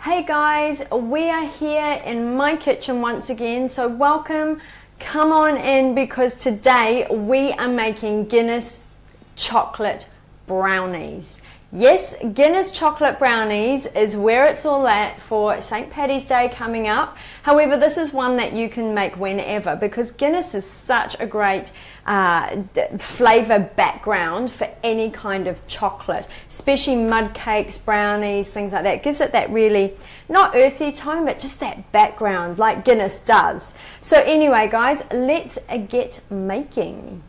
Hey guys, we are here in my kitchen once again, so welcome, come on in, because today we are making Guinness Chocolate Brownies. Yes, Guinness Chocolate Brownies is where it's all at for St. Paddy's Day coming up. However, this is one that you can make whenever, because Guinness is such a great flavour background for any kind of chocolate, especially mud cakes, brownies, things like that. It gives it that really, not earthy tone, but just that background like Guinness does. So anyway guys, let's get making.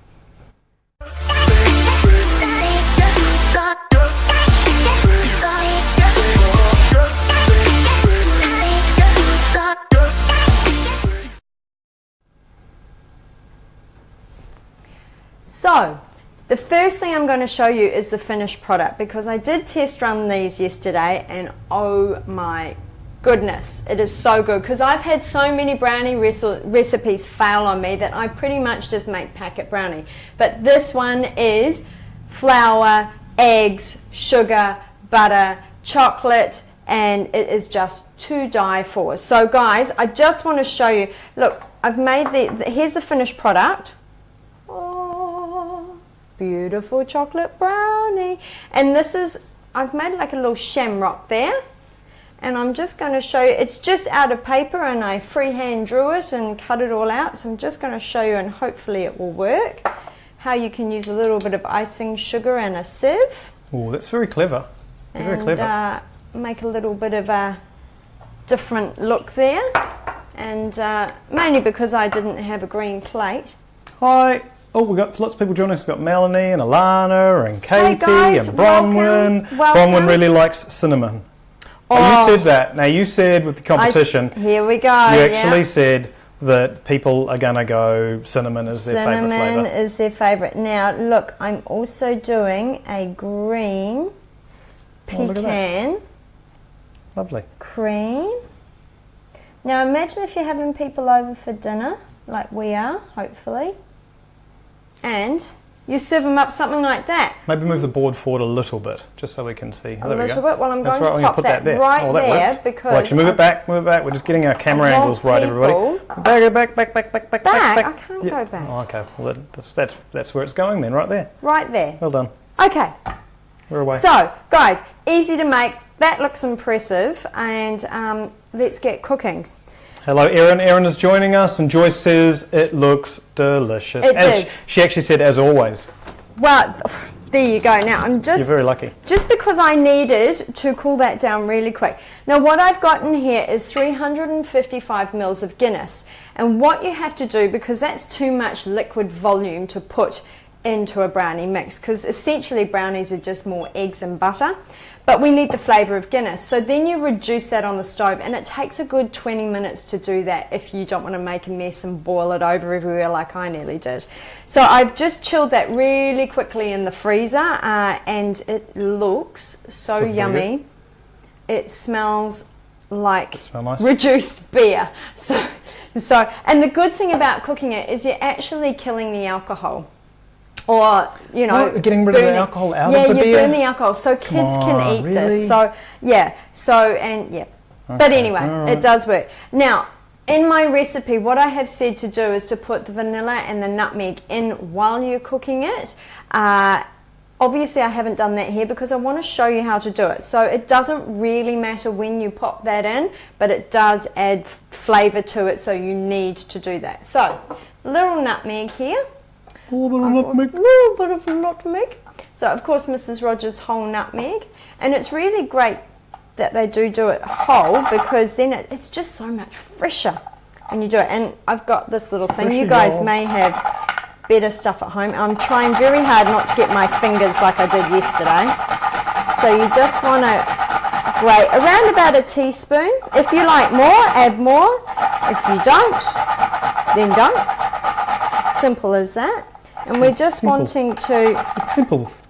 So, the first thing I'm going to show you is the finished product, because I did test run these yesterday and oh my goodness, it is so good, because I've had so many brownie recipes fail on me that I pretty much just make packet brownie. But this one is flour, eggs, sugar, butter, chocolate, and it is just to die for. So guys, I just want to show you, look, I've made here's the finished product. Beautiful chocolate brownie. And this is, I've made like a little shamrock there, and I'm just going to show you, it's just out of paper and I freehand drew it and cut it all out, so I'm just going to show you, and hopefully it will work, how you can use a little bit of icing sugar and a sieve. Oh, that's very clever. Very clever. Make a little bit of a different look there, and mainly because I didn't have a green plate. Hi. Oh, we've got lots of people joining us. We've got Melanie and Alana and Katie, hey guys, and Bronwyn. Bronwyn really likes cinnamon. Oh. Now you said that. Now you said with the competition. Here we go. You actually said that people are going to go cinnamon is their favourite flavour. Cinnamon is their favourite. Now look, I'm also doing a green pecan. Lovely. Cream. Now imagine if you're having people over for dinner, like we are, hopefully. And you serve them up something like that. Maybe move the board forward a little bit, just so we can see. A little bit. Well, I'm going to pop that right there, because... Well, actually, move it back, move it back. We're just getting our camera angles right, everybody. Back. I can't go back. Oh, okay. Well, that's where it's going then, right there. Right there. Well done. Okay. We're away. So, guys, easy to make. That looks impressive, and let's get cooking. Hello, Erin. Erin is joining us, and Joyce says it looks delicious. She actually said, as always. Well, there you go. Now, you're very lucky. Just because I needed to cool that down really quick. Now, what I've got in here is 355 mils of Guinness. And what you have to do, because that's too much liquid volume to put into a brownie mix, because essentially brownies are just more eggs and butter. But we need the flavour of Guinness. So then you reduce that on the stove, and it takes a good 20 minutes to do that if you don't want to make a mess and boil it over everywhere like I nearly did. So I've just chilled that really quickly in the freezer, and it looks so yummy. It smells like reduced beer. So, and the good thing about cooking it is you're actually killing the alcohol. Or, you know, getting rid of the alcohol out of the beer? Yeah, you burn the alcohol, so kids can eat this. So, yeah, Okay, but anyway, it does work. Now, in my recipe, what I have said to do is to put the vanilla and the nutmeg in while you're cooking it. Obviously, I haven't done that here because I want to show you how to do it. So it doesn't really matter when you pop that in, but it does add flavour to it, so you need to do that. So, little nutmeg here. A little bit of nutmeg. So of course Mrs. Rogers' whole nutmeg, and it's really great that they do it whole, because then it's just so much fresher when you do it. And I've got this little thing. You guys may have better stuff at home. I'm trying very hard not to get my fingers like I did yesterday. So you just want to grate around about a teaspoon. If you like more, add more. If you don't, then don't. Simple as that. And we're just wanting to simples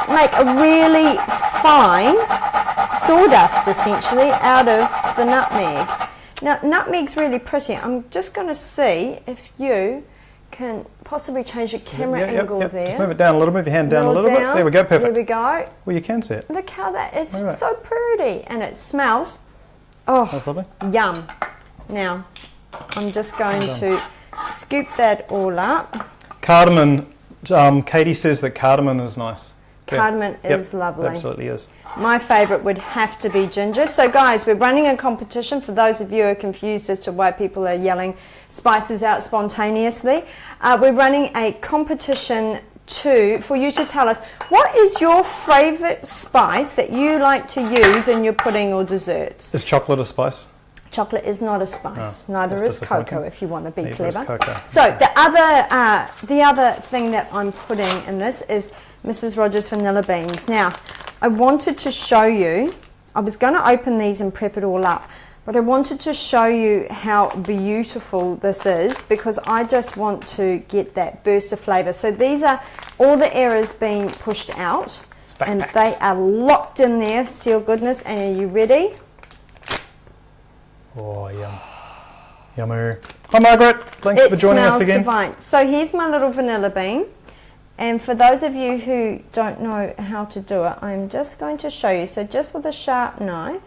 make a really fine sawdust essentially out of the nutmeg. Now nutmeg's really pretty. I'm just going to see if you can possibly change your camera angle there. Just move it down a little, move your hand down a little bit. There we go, perfect. There we go. Well, you can see it. Look how that, it's so pretty, and it smells Oh, that's lovely. Yum. Now, I'm just going to scoop that all up. Cardamom, Katie says that cardamom is nice. Cardamom is lovely. Absolutely is. My favourite would have to be ginger. So guys, we're running a competition for those of you who are confused as to why people are yelling spices out spontaneously. We're running a competition for you to tell us what is your favourite spice that you like to use in your pudding or desserts. Is chocolate a spice? Chocolate is not a spice. Neither is cocoa, if you want to be clever. So the other thing that I'm putting in this is Mrs. Rogers vanilla beans. Now, I wanted to show you, I was going to open these and prep it all up, but I wanted to show you how beautiful this is because I just want to get that burst of flavour. So these are all the air is being pushed out and they are locked in there, seal goodness. And are you ready? Oh, yum. Yummer. Hi, Margaret. Thanks for joining us again. It smells divine. So here's my little vanilla bean. And for those of you who don't know how to do it, I'm just going to show you. So just with a sharp knife.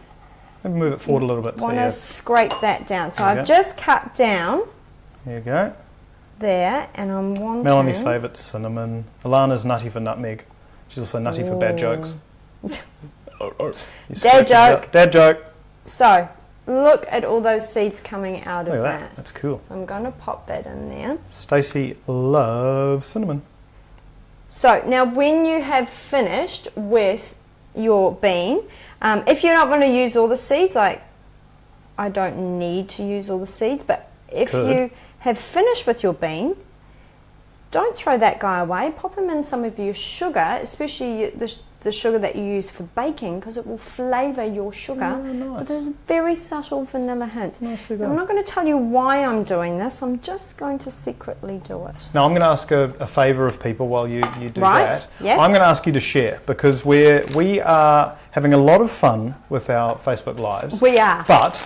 Maybe move it forward a little bit. Want to scrape that down. So I've just cut down. There you go. There, and I'm wanting... Melanie's favourite, cinnamon. Alana's nutty for nutmeg. She's also nutty for bad jokes. Dad joke. Dad joke. So, look at all those seeds coming out of that. That's cool. So I'm going to pop that in there. Stacey loves cinnamon. So now when you have finished with your bean, if you're not going to use all the seeds, like I don't need to use all the seeds, but if you have finished with your bean, don't throw that guy away. Pop him in some of your sugar, especially the sugar that you use for baking, because it will flavour your sugar with a very subtle vanilla hint. I'm not going to tell you why I'm doing this, I'm just going to secretly do it. Now I'm going to ask a favour of people while you do that. Yes. I'm going to ask you to share, because we are having a lot of fun with our Facebook Lives. We are. But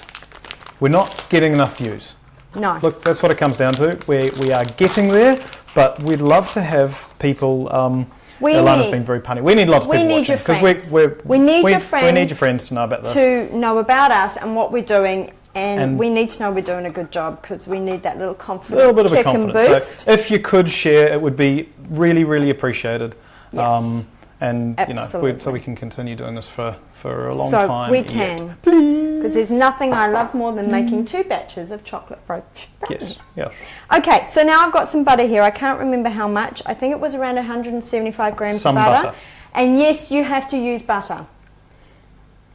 we're not getting enough views. No. Look, that's what it comes down to. We are getting there, but we'd love to have people... Alana's been very punny. We need lots of people watching. We need your friends. We need your friends to know about this. To know about us and what we're doing, and we need to know we're doing a good job because we need that little confidence. A little bit of a confidence. Boost. So if you could share, it would be really, really appreciated. Yes. And absolutely. you know, so we can continue doing this for a long time. So we can, please. Because there's nothing I love more than making 2 batches of chocolate brownie. Yes. Yeah. Okay, so now I've got some butter here. I can't remember how much. I think it was around 175 grams of butter. And yes, you have to use butter.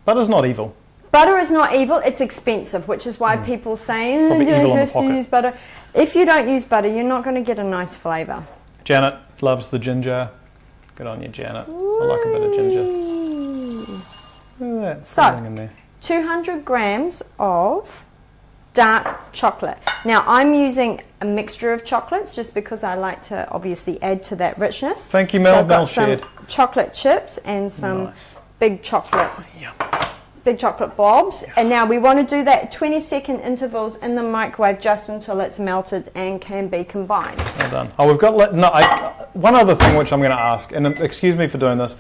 Butter's not evil. Butter is not evil. It's expensive, which is why people say you have to use butter. If you don't use butter, you're not going to get a nice flavour. Janet loves the ginger. Good on you, Janet. I like a bit of ginger. Look at that filling in there. 200 grams of dark chocolate. Now I'm using a mixture of chocolates just because I like to obviously add to that richness. Thank you, Mel. So I've got some chocolate chips and some big chocolate. Big chocolate blobs. And now we want to do that 20-second intervals in the microwave just until it's melted and can be combined. Well done. Oh, we've got one other thing which I'm going to ask, and excuse me for doing this.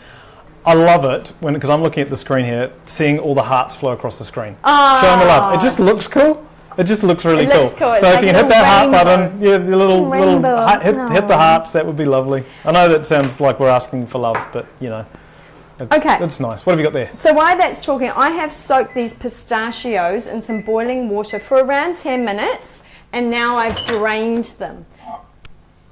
I love it because I'm looking at the screen here, seeing all the hearts flow across the screen. Oh. Showing the love. It just looks cool. It just looks really cool. So it's if you can hit that heart button, your little hit the hearts, that would be lovely. I know that sounds like we're asking for love, but you know. It's nice. What have you got there? So while that's talking, I have soaked these pistachios in some boiling water for around 10 minutes, and now I've drained them,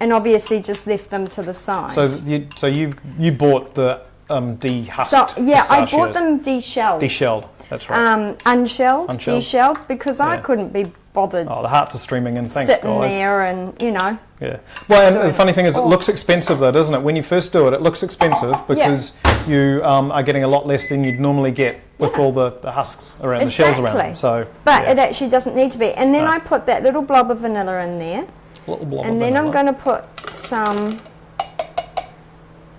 and obviously just left them to the side. So you bought the dehusked pistachios. I bought them deshelled. Deshelled, that's right. Unshelled, deshelled, because I couldn't be bothered. Oh, the hearts are streaming in. Thanks, sitting there and, you know. Yeah. Well, and the funny thing is, it looks expensive though, doesn't it? When you first do it, it looks expensive because you are getting a lot less than you'd normally get with all the husks around, the shells around them. So, but it actually doesn't need to be. And then I put that little blob of vanilla in there. And then I'm going to put some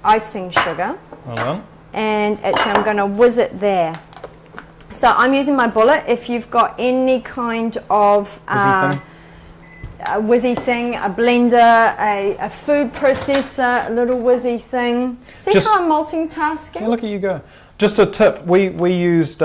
icing sugar. Well done. And actually I'm going to whiz it there. So I'm using my bullet. If you've got any kind of a whizzy thing, a blender, a food processor, a little whizzy thing. See how I'm multitasking? Yeah, look at you go. Just a tip, we used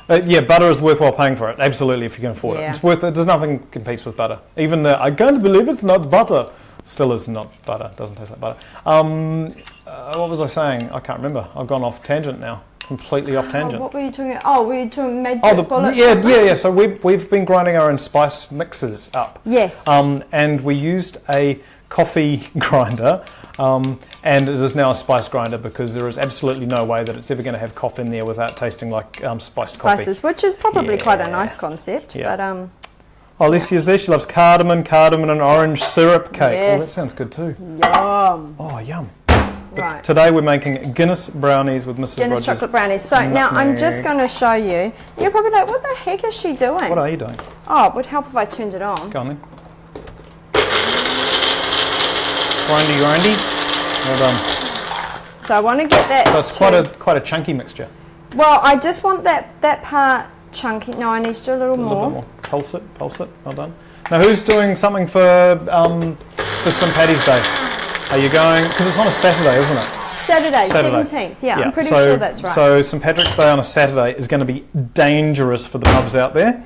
Yeah, butter is worthwhile paying for it. Absolutely, if you can afford it. It's worth it. There's nothing competes with butter. Even the I can't believe it's not butter. Still is not butter. Doesn't taste like butter. What was I saying? I can't remember. I've gone off tangent now. Completely off tangent. What were you talking about? Oh, were you talking magic bullets? Yeah. So we've been grinding our own spice mixes up. Yes. And we used a coffee grinder. And it is now a spice grinder because there is absolutely no way that it's ever going to have coffee in there without tasting like spiced coffee. Spices, which is probably quite a nice concept. Yeah. But oh, Alessia's there. She loves cardamom and orange syrup cake. Yes. Oh, that sounds good too. Yum. Oh, yum. But today we're making Guinness brownies with Mrs. Guinness chocolate brownies. So now I'm just going to show you. You're probably like, what the heck is she doing? What are you doing? Oh, it would help if I turned it on. Go on then. Grindy. Well done. So I want to get that. So it's quite a chunky mixture. Well, I just want that part chunky. No, I need to do a little more. Pulse it. Well done. Now, who's doing something for St. Paddy's Day? Are you going? Because it's on a Saturday, isn't it? Saturday. 17th. Yeah, I'm pretty sure that's right. So St. Patrick's Day on a Saturday is going to be dangerous for the pubs out there.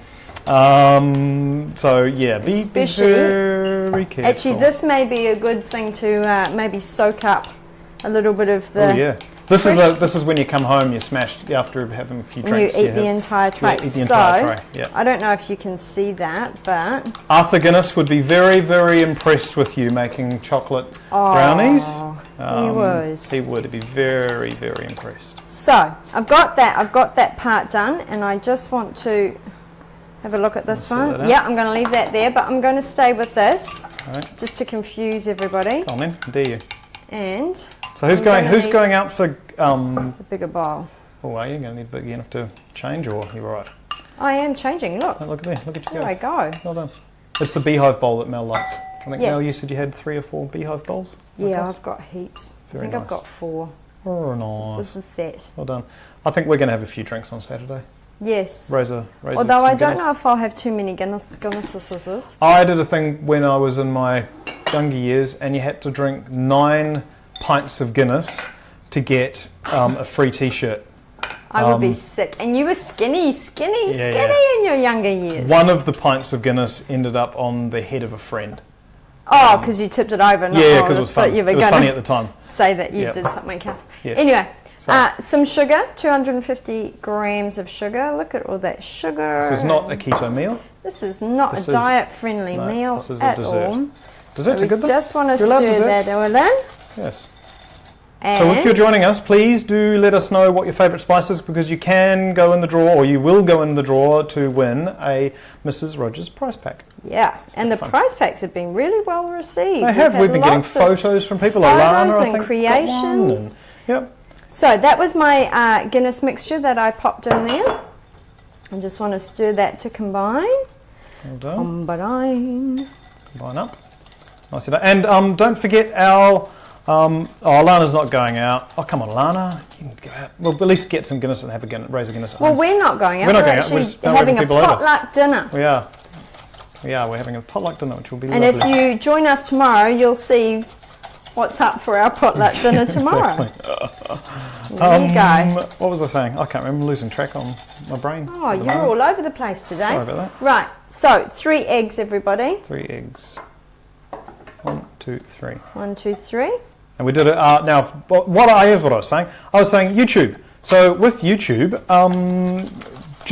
So yeah, be very careful. Actually, this may be a good thing to maybe soak up a little bit of the. Oh yeah. This is when you come home, you're smashed after having a few drinks. You eat the entire tray. Yeah, eat the entire tray. Yeah. I don't know if you can see that, but Arthur Guinness would be very, very impressed with you making chocolate brownies. He would. He'd be very, very impressed. So I've got that part done, and I just want to have a look at this one. Yeah, I'm going to leave that there, but I'm going to stay with this just to confuse everybody. Come on then, dare you. And so who's going out for the bigger bowl? Oh, are you going to need big enough to change, or you're right? I am changing. Look. Oh, look at there. Look at you go. There I go. Well done. It's the beehive bowl that Mel likes. I think Mel, you said you had 3 or 4 beehive bowls. Yeah, I've got heaps. I think I've got 4. Oh, nice. This is that. Well done. I think we're going to have a few drinks on Saturday. Yes. Although I don't know if I'll have too many Guinnesses. I did a thing when I was in my younger years, and you had to drink 9 pints of Guinness to get a free T-shirt. I would be sick. And you were skinny in your younger years. One of the pints of Guinness ended up on the head of a friend. Oh, because you tipped it over. Yeah, because it was fun. It was funny at the time. Say that you did something else. Yes. Anyway. Some sugar, 250 grams of sugar. Look at all that sugar. This is not a keto meal. This is not a diet-friendly meal this is a dessert. all. Desserts are good though. Just want to stir that all in. Yes. And so if you're joining us, please do let us know what your favourite spice is, because you can go in the draw, or you will go in the draw to win a Mrs. Rogers prize pack. Yeah, and the prize packs have been really well received. They have. We've been getting photos from people. Alana, I think, and creations. Yep. So that was my Guinness mixture that I popped in there. I just want to stir that to combine. Well done. Combine up. Nice. And don't forget our... Alana's not going out. Oh, come on, Alana. You can go out. Well, at least get some Guinness and have raise a Guinness at home. Well, we're not going out. We're actually having a potluck dinner. We are. We're having a potluck dinner, which will be lovely. And if you join us tomorrow, you'll see what's up for our potluck dinner tomorrow. There you go. What was I saying? I can't remember. I'm losing track on my brain. Oh, you're all over the place today. Sorry about that. Right. So 3 eggs, everybody. 3 eggs. 1, 2, 3. 1, 2, 3. And we did it. Now, what I was saying. I was saying YouTube. So with YouTube,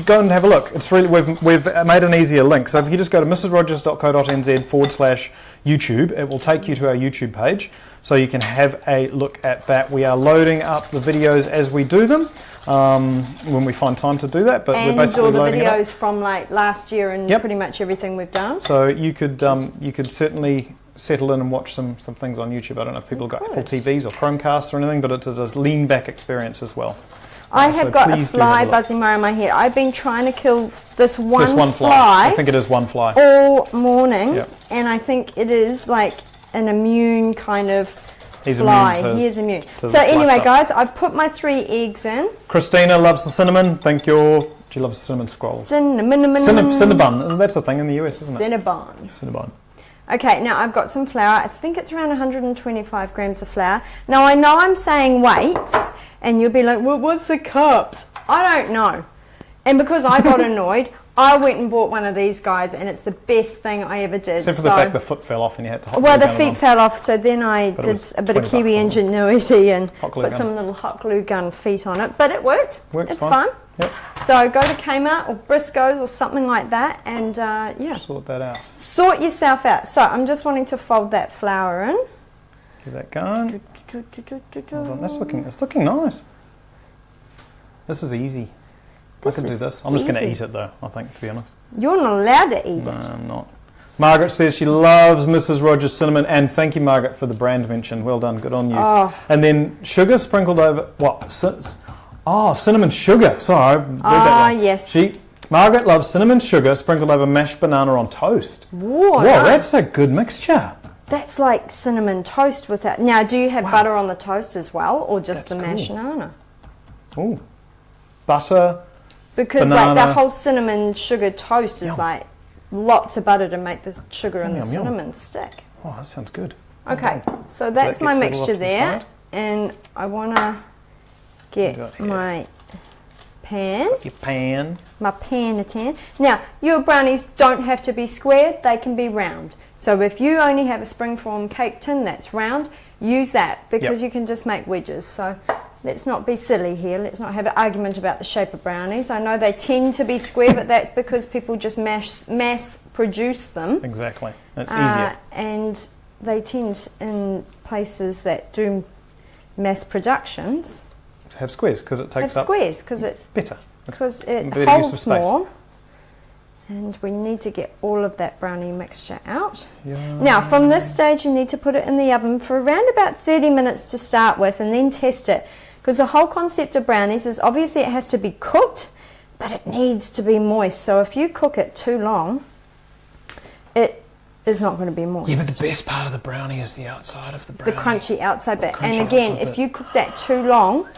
go and have a look. It's really we've made an easier link. So if you just go to mrsrogers.co.nz/YouTube, it will take you to our YouTube page, so you can have a look at that. We are loading up the videos as we do them, when we find time to do that. But we're basically all the loading videos from like last year and pretty much everything we've done. So you could certainly settle in and watch some things on YouTube. I don't know if people have got Apple TVs or Chromecasts or anything, but it's a lean back experience as well. I have got a fly buzzing around my head. I've been trying to kill this one fly. I think it is one fly. All morning, and I think it is like an immune kind of fly. He is immune. So anyway, guys, I've put my 3 eggs in. Christina loves the cinnamon. Thank you. She loves cinnamon scrolls. Cinnabon. That's a thing in the US, isn't it? Cinnabon. Okay, now I've got some flour. I think it's around 125 grams of flour. Now I know I'm saying weights, and you'll be like, well, what's the cups? I don't know. And because I got annoyed, I went and bought one of these guys, and it's the best thing I ever did. Except for the fact the foot fell off and you had to hot glue Well, the gun feet fell off, so then I did a bit of Kiwi ingenuity and put some little hot glue gun feet on it. But it worked. It's fine. Yep. So go to Kmart or Briscoe's or something like that, and yeah. Sort that out. Sort yourself out. So I'm just wanting to fold that flour in. Give that going. It's looking nice. This is easy. I can do this. I'm just going to eat it though, I think, to be honest. You're not allowed to eat it. No, I'm not. Margaret says she loves Mrs. Rogers cinnamon, and thank you, Margaret, for the brand mention. Well done, good on you. Oh. And then sugar sprinkled over, what? Cinnamon sugar. Sorry, I read that wrong. Yes. Margaret loves cinnamon sugar sprinkled over mashed banana on toast. Whoa, nice. That's a good mixture. That's like cinnamon toast with that. Now, do you have butter on the toast as well, or just the mashed banana? Ooh. Butter. Because like that whole cinnamon sugar toast is like lots of butter to make the sugar and the cinnamon stick. Oh, that sounds good. Okay, so that's my mixture there, and I want to get my pan. Your pan. My pan-a-tan. Now, your brownies don't have to be square, they can be round. So if you only have a springform cake tin that's round, use that, because you can just make wedges. So let's not be silly here. Let's not have an argument about the shape of brownies. I know they tend to be square, but that's because people just mass produce them. Exactly. It's easier. And they tend, in places that do mass productions, have squares because it takes up better because it holds more. And we need to get all of that brownie mixture out. Now, from this stage, you need to put it in the oven for around about 30 minutes to start with, and then test it. Because the whole concept of brownies is obviously it has to be cooked, but it needs to be moist. So if you cook it too long, it is not going to be moist. Yeah, but the best part of the brownie is the outside of the brownie. The crunchy outside bit. And again, if you cook that too long,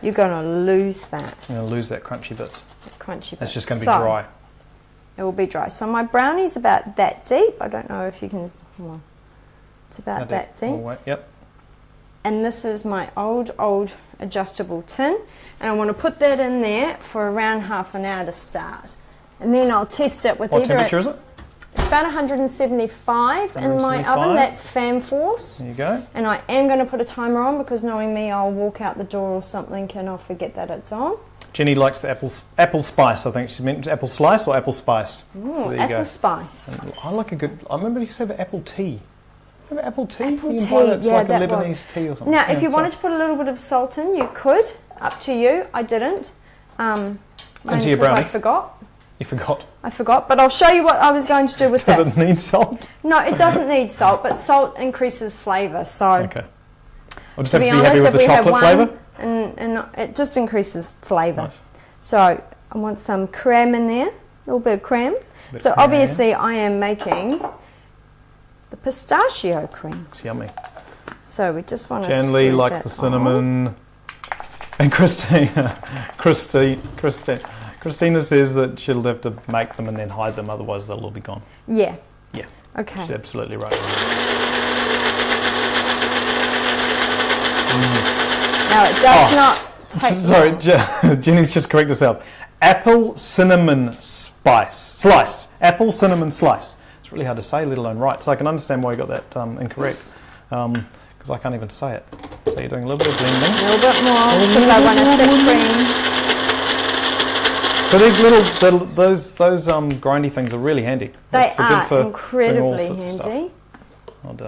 you're going to lose that. You're going to lose that crunchy bit. It's just going to be dry. It will be dry. So my brownie's about that deep. I don't know if you can... Well, it's about that deep. Yep. And this is my old adjustable tin. And I want to put that in there for around half an hour to start. And then I'll test it with What temperature is it? It's about 175 in my oven. That's fan force. There you go. And I am going to put a timer on because knowing me, I'll walk out the door or something and I'll forget that it's on. Jenny likes the apple spice. I think she meant apple slice or apple spice. Ooh, so there you go. Spice. And I like a good. I remember you used to have apple tea. Remember apple tea? Apple you tea. Buy that, it's like that a Lebanese tea or something. Now, if you wanted to put a little bit of salt in, you could. Up to you. I didn't. Into your brownie. I forgot. You forgot. I forgot, but I'll show you what I was going to do with this. Does it need salt? No, it doesn't need salt, but salt increases flavour. So, okay. I'll just have to be happy with the chocolate flavour. And it just increases flavour. Nice. So I want some creme in there, a little bit of creme. So obviously I am making the pistachio cream. It's yummy. So we just want to Jan Lee likes the cinnamon. On. And Christina says that she'll have to make them and then hide them, otherwise they'll all be gone. Yeah. Yeah. Okay. She's absolutely right. Now it does not take Sorry, Jenny's just correct herself. Apple cinnamon slice. Apple cinnamon slice. It's really hard to say, let alone write. So I can understand why you got that incorrect. Because I can't even say it. So you're doing a little bit of blending. A little bit more, because I want a thick cream. So these little those grindy things are really handy. They are incredibly handy.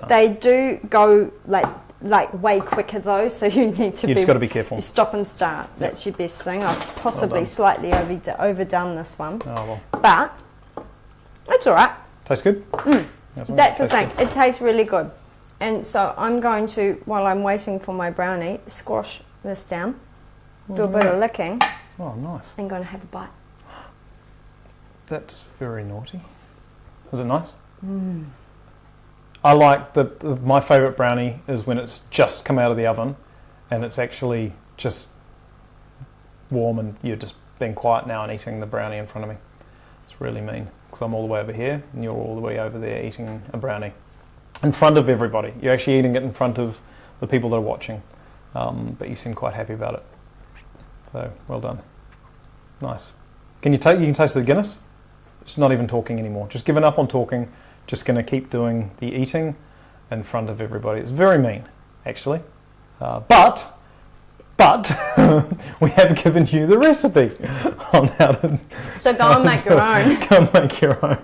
They do go like way quicker though, so you need to just got to be careful. You stop and start. That's your best thing. I've possibly slightly overdone this one. Oh well. But it's all right. Tastes good. That's the thing. It tastes really good. And so I'm going to, while I'm waiting for my brownie, squash this down, do a bit of licking. Oh, nice. And going to have a bite. That's very naughty. Is it nice? I like my favourite brownie is when it's just come out of the oven and it's actually just warm and you're just being quiet now and eating the brownie in front of me. It's really mean because I'm all the way over here and you're all the way over there eating a brownie in front of everybody. You're actually eating it in front of the people that are watching, but you seem quite happy about it. So well done. Nice. You can taste the Guinness? It's not even talking anymore. Just given up on talking. Just going to keep doing the eating in front of everybody. It's very mean, actually. But we have given you the recipe on how to... So go and make your own. Go and make your own.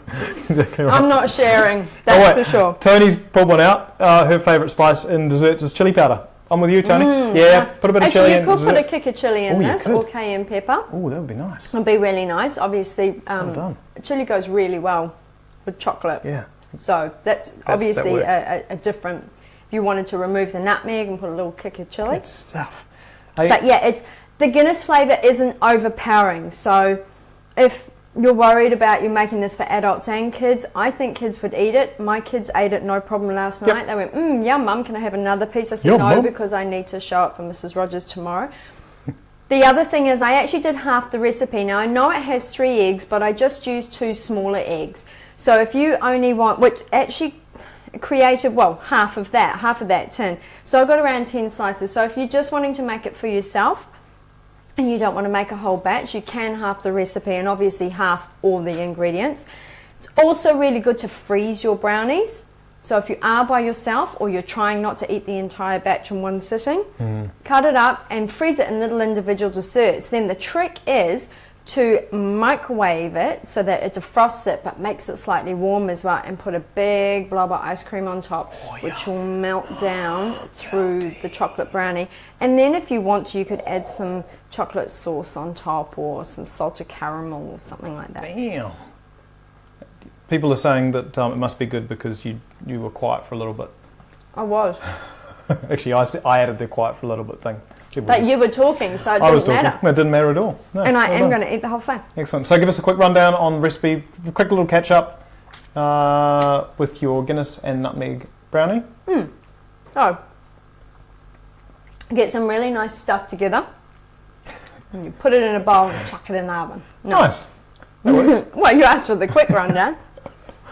Exactly right. I'm not sharing, that's for sure. Tony's pulled one out. Her favourite spice in desserts is chili powder. I'm with you, Tony. Yeah, nice. Put a bit of chili in. You could put a kick of chili in this, or cayenne pepper. Oh, that would be nice. It would be really nice. Obviously, well done. Chili goes really well with chocolate. Yeah. So that's obviously a different... If you wanted to remove the nutmeg and put a little kick of chili. Good stuff. But yeah, the Guinness flavour isn't overpowering. So if you're worried about you making this for adults and kids, I think kids would eat it. My kids ate it no problem last night. They went, yum, Mum, can I have another piece? I said, yum, no, Mum. because I need to show up for Mrs. Rogers tomorrow. The other thing is I actually did half the recipe. Now I know it has 3 eggs, but I just used 2 smaller eggs. So if you only want, which actually created, well, half of that tin. So I've got around 10 slices. So if you're just wanting to make it for yourself and you don't want to make a whole batch, you can half the recipe and obviously half all the ingredients. It's also really good to freeze your brownies. So if you are by yourself or you're trying not to eat the entire batch in one sitting, cut it up and freeze it in little individual desserts. Then the trick is to microwave it so that it defrosts it but makes it slightly warm as well, and put a big blob of ice cream on top, which will melt down through the chocolate brownie. And then if you want to, you could add some chocolate sauce on top or some salted caramel or something like that. Damn. People are saying that it must be good because you were quiet for a little bit. I was. Actually, I added the quiet for a little bit thing. But you were talking, so it didn't matter. It didn't matter at all. No, and I am going to eat the whole thing. Excellent. So give us a quick rundown on the recipe, a quick little catch up with your Guinness and nutmeg brownie. So, get some really nice stuff together. And you put it in a bowl and chuck it in the oven. Nice. Well, you asked for the quick rundown.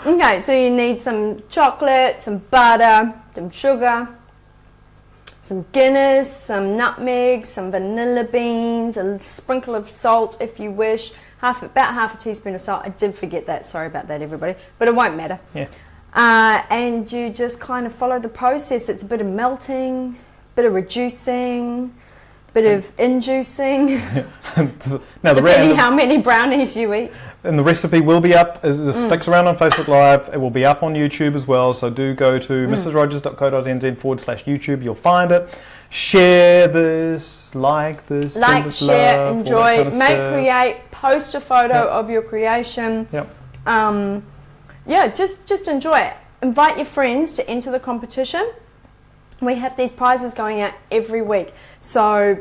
Okay, so you need some chocolate, some butter, some sugar, some Guinness, some nutmeg, some vanilla beans, a sprinkle of salt if you wish, about half a teaspoon of salt. I did forget that, sorry about that everybody, but it won't matter. Yeah. And you just kind of follow the process. It's a bit of melting, a bit of reducing, bit of inducing, now, depending how many brownies you eat. And the recipe will be up, it sticks around on Facebook Live, it will be up on YouTube as well, so do go to mrsrogers.co.nz/YouTube, you'll find it. Share this, like this, share, love, enjoy, kind of create, post a photo of your creation. Yeah, just enjoy it. Invite your friends to enter the competition. We have these prizes going out every week. So,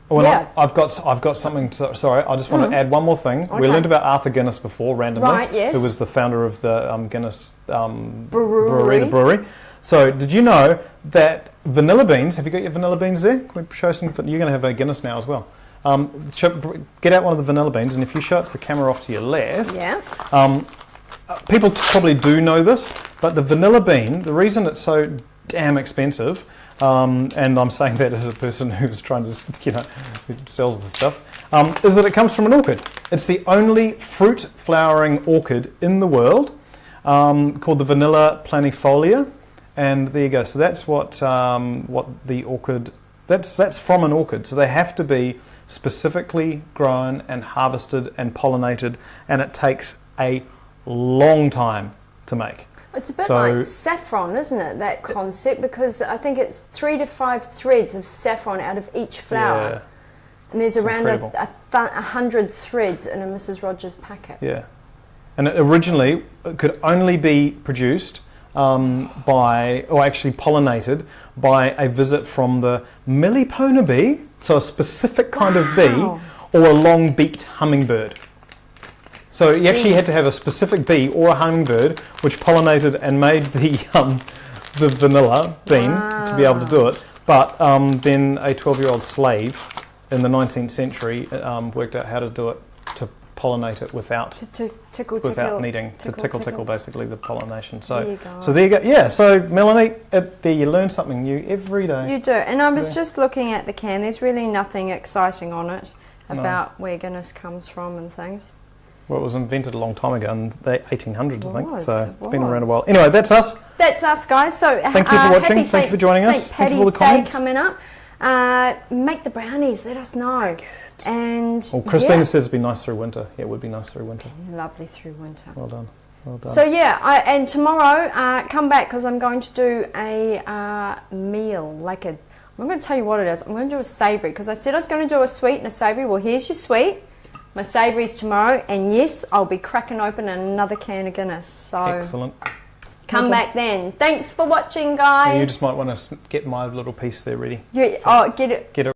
I've got something to, sorry, I just want to add one more thing. Okay. We learned about Arthur Guinness before, randomly. Right, yes. Who was the founder of the Guinness brewery. So, did you know that vanilla beans, have you got your vanilla beans there? Can we show some, you're going to have a Guinness now as well. Get out one of the vanilla beans, and if you shut the camera off to your left, people probably do know this, but the vanilla bean, the reason it's so damn expensive, and I'm saying that as a person who's trying to, who sells the stuff, is that it comes from an orchid. It's the only fruit flowering orchid in the world, called the Vanilla planifolia, and there you go. So that's what the orchid. That's from an orchid. So they have to be specifically grown and harvested and pollinated, and it takes a long time to make. It's a bit like saffron, isn't it, that concept? Because I think it's 3 to 5 threads of saffron out of each flower. Yeah. And there's around 100 threads in a Mrs. Rogers packet. Yeah. And originally it could only be produced actually pollinated by a visit from the Melipona bee, so a specific kind of bee, or a long-beaked hummingbird. So you actually had to have a specific bee or a hummingbird which pollinated and made the vanilla bean to be able to do it. But then a 12-year-old slave in the 19th century worked out how to do it, to pollinate it without needing to tickle basically the pollination. So there you go. Yeah. So Melanie, there you learn something new every day. You do. And I was just looking at the can. There's really nothing exciting on it. about where Guinness comes from and things. Well, it was invented a long time ago in the 1800s, I think. So it's been was. around a while. Anyway, that's us. That's us, guys. So thank you for watching. Thank you for joining us. St. Thank you for all the Paddy's Day comments. coming up. Make the brownies. Let us know. And well, Christina says it'd be nice through winter. Yeah, it would be nice through winter. Lovely through winter. Well done. Well done. So yeah, and tomorrow come back because I'm going to do a meal, like a. I'm going to tell you what it is. I'm going to do a savoury because I said I was going to do a sweet and a savoury. Well, here's your sweet. My savoury's tomorrow, and yes, I'll be cracking open another can of Guinness. So excellent. Come back then. Thanks for watching, guys. And you just might want to get my little piece there ready. Oh, get it